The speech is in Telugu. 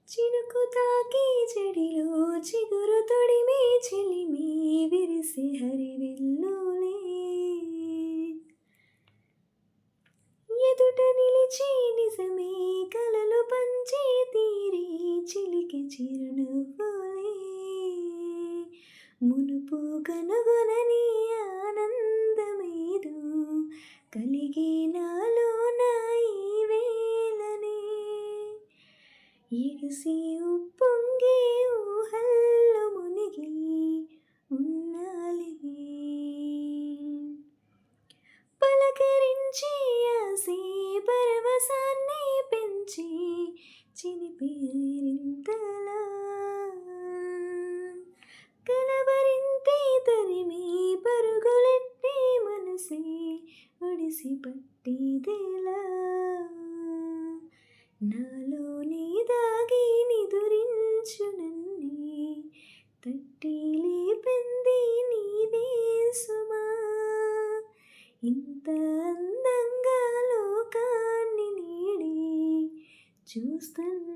చినుకు తాకి చెడిలో చిగురు తొడిమే చెలిమి విరిసి హరివిల్లులే ఎదుట నిలిచి నిజమే కలలు పంచి తీరి చిలికి చిరునవ్వులే మునుపు కనుగొనని ఆనందమేదో కలిగి నాలో నా ఈ వేళనే ఎగసి ఉప్పొంగి ఊహల్లో మునిగి ఉన్నాలే పలకరించి ఆసే పరవశాన్ని పెంచి చినిపేరింతలా కలవరింతే తరిమి పరుగులెట్టే మనసే ఒడిసి పట్టిదెలా నాలోనే దాగి నిదురించు నన్నే తట్టి లేపింది నీదే సుమా ఇంత అందంగా లోకాన్ని నీడే చూస్తున్నా